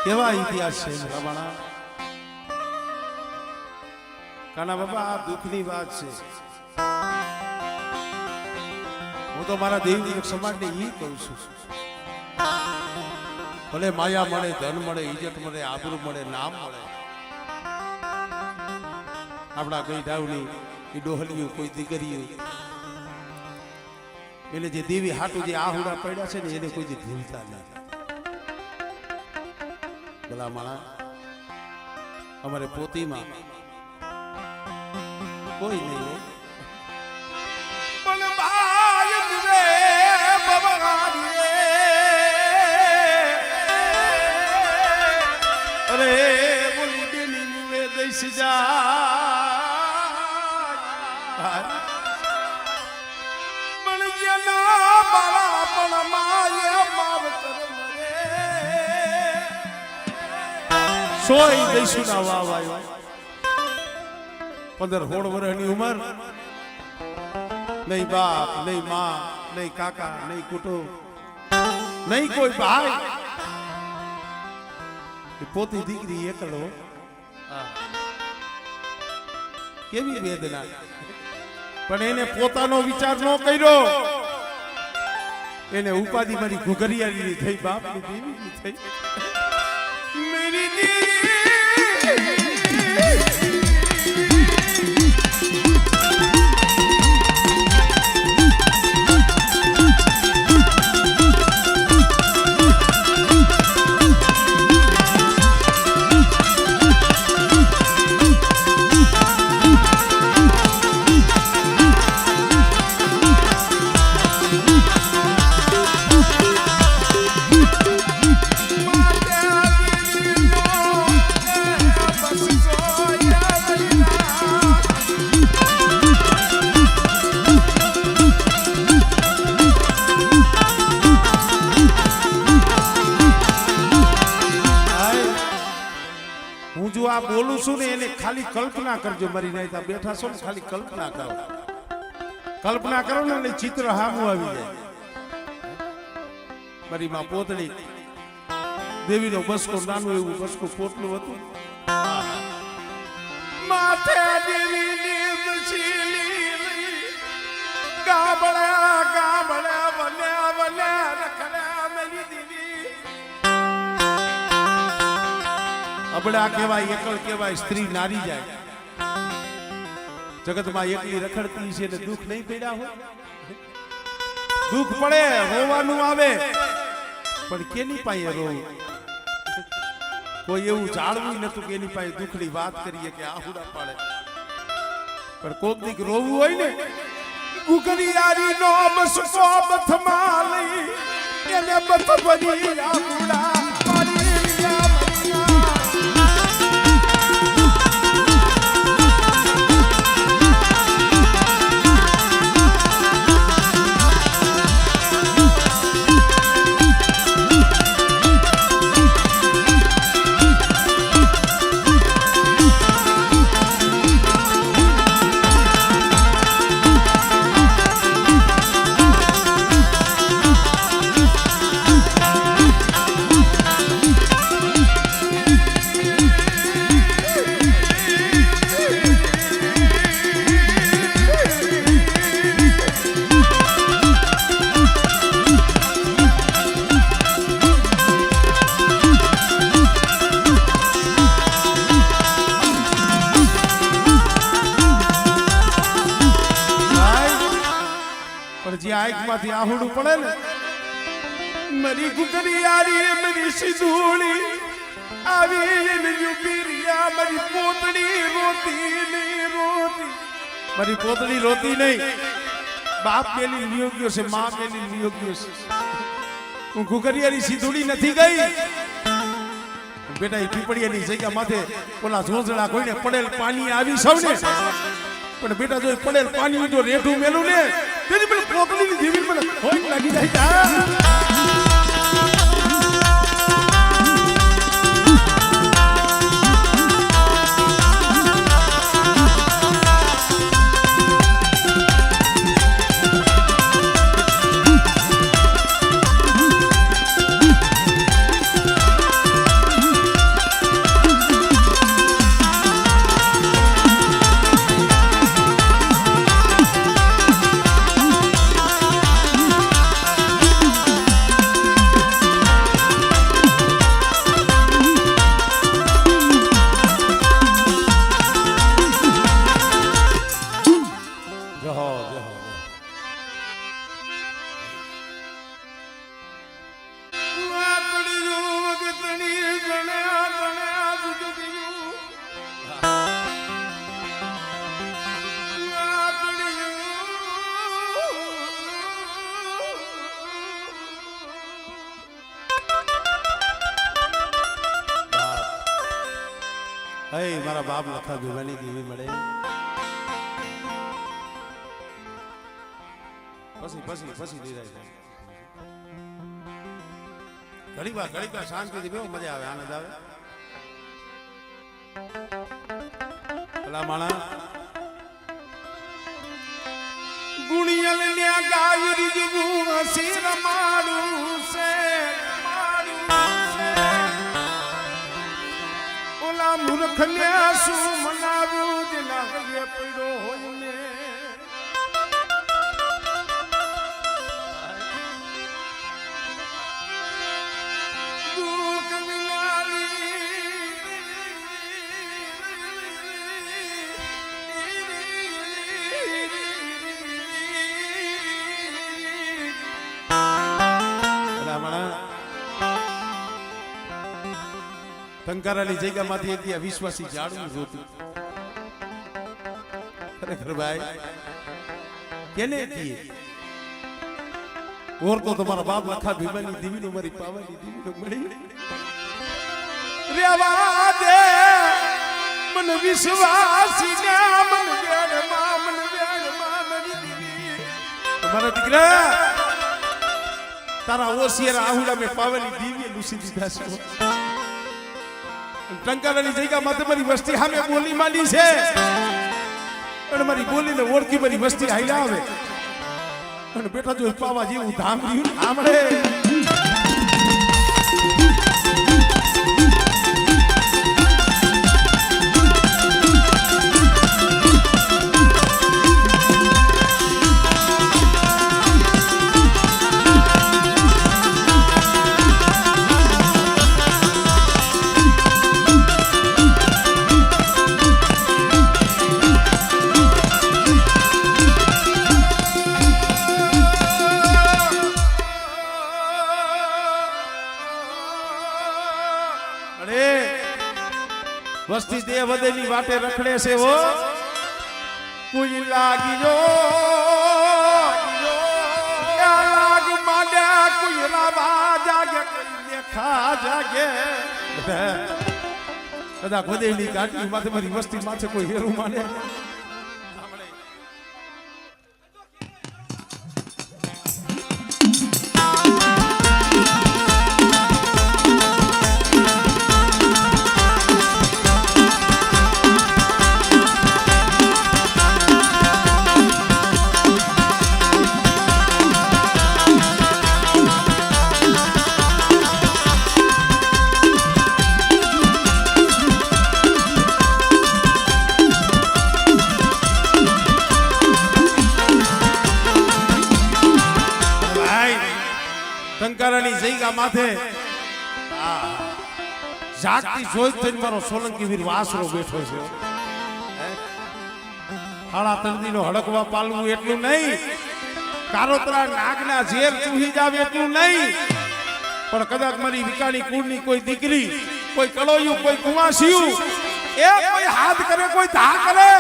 કેવા ઇતિહાસ છે રમણા કાના બાબા આ દુઃખની વાત છે હું તો મારા દેવી સમાજને ઈ કહું છું ભલે માયા મળે ધન મળે ઇજ્જત મળે આબરૂ મળે નામ મળે આપણા કઈ ડાવની એ ડોહલિયું કોઈ દીકરીયું એને જે દેવી હાટું જે આહુડા પડ્યા છે ને એને કોઈ જે ભૂલતા નહીં ભલા માણા અમારે પોતીમાં કોઈ નહીં અરે બોલી બેની મુવે દઈશ જા મણિયાના બાળા પણ માય માવતર મરે સોય દઈશું ના વાવ આવ્યો 15-16 વર્ષની ઉંમર નહીં બાપ નહીં માં નહીં કાકા નહીં કુટુંબ નહીં કોઈ ભાઈ પોતી દીકરી એકલો કેવી વેદના પણ એને પોતાનો વિચાર ન કર્યો એને ઉપાધિ મારી ઘુઘરિયાની થઈ બાપની દેવીની થઈ મેરી દેવી બોલું છું ને એને ખાલી કલ્પના કરજો મારી નાઈતા બેઠા છો ને ખાલી કલ્પના કરો ને એટલે ચિત્ર હામું આવી જાય મારી માં પોતળી દેવીનો બસકો નાનું એવું બસકો પોટલું હતું માથે દેવીની બસીલી ગાબડા ગાબડા વલ્યા વલ્યા રખડા મેરી દેવી અબડા કહેવાય એકલ કહેવાય સ્ત્રી નારી જાય જગતમાં એકલી રખડતી છે ને દુઃખ નહીં પડ્યા હોય દુઃખ પડે રોવાનું આવે પણ કેની પાસે રોવું કોઈ એવું જાળવું નતું કે એની પાસે દુઃખની વાત કરીએ કે આહુડા પાડે પણ કોક દીક રોવું હોય ને ગુગરિયારી નો બસકો બથમાં લઈ એને બથ ભરી આહુડા આહુડું પડે ને મારી ગુગરિયારી મારી સિધુણી આવી ને યુપીરિયા મારી પોતડી રોતી નહીં રોતી મારી પોતડી રોતી નહીં બાપ પેલી નિયોગ્યો છે માં પેલી નિયોગ્યો છે હું ગુગરિયારી સિધુણી નથી ગઈ બેટા એ પીપળિયાની જગ્યા માથે ઓલા ઝોઝડા કોઈને પડેલ પાણી આવી સૌને પણ બેટા જો પડેલ પાણી જો રેઠું મેલું ને તેની પેલી પોતળીની જીવી મને હોય લાગી જાય એ મારા બાપ લખા ભીવાની દેવી મળે પછી દીધા ઘડીક વાર શાંતિથી બેહો મજા આવે આનંદ આવે ભલા માણા ગુણિયલ ને ગાય રીજવું હસી રમાડું છે ઓલા મૂર્ખ ને શું મનાવું જેના હૈયે પડ્યો હોય ને ટંકારાની જગ્યામાંથી એક વિશ્વાસી જાડવું જોતું ખરેખર ભાઈ કેને કીએ ઓર તો તમારા બાપ લખા ભીમાની દીવીનો મારી પાવાની દીવીનો મળી રેવા દે મન વિશ્વાસી ના મન વેડમાં મારી દીવી તમારા દીકરા તારા ઓસિયારા આહુડા મે પાવાની દીવી લૂસી દીધા છે ટંકારાની જગ્યામાં તમારી વસ્તી સામે બોલી માંડી છે અને મારી બોલીને ઓળખી મારી વસ્તી હાલ્યા આવે અને બેટા જો પાવા જેવું ધામ રહ્યું આમળે વસ્તી દેહ વધેની વાટે રખડે છે વો કોઈ લાગ માંડ્યા કોઈ રાવા જાગે કોઈ લેખા જાગે કદા વધેની કાટલી માથે મારી વસ્તી માથે કોઈ હેરું માને ટંકારાની જગ્યા માથે જાગતી જોઈ થઈને મારો સોલંકી વીર વાસરો બેઠો છે હાડા તંદીનો હડકવા પાલવું એટલું નહીં કારોતરા નાગના ઝેર ચૂહી જાવ એટલું નહીં પણ કદાચ મારી વિકાની કુળની કોઈ દીકરી કોઈ કળોયું કોઈ કુવાસિયું એ કોઈ હાથ કરે કોઈ ધા કરે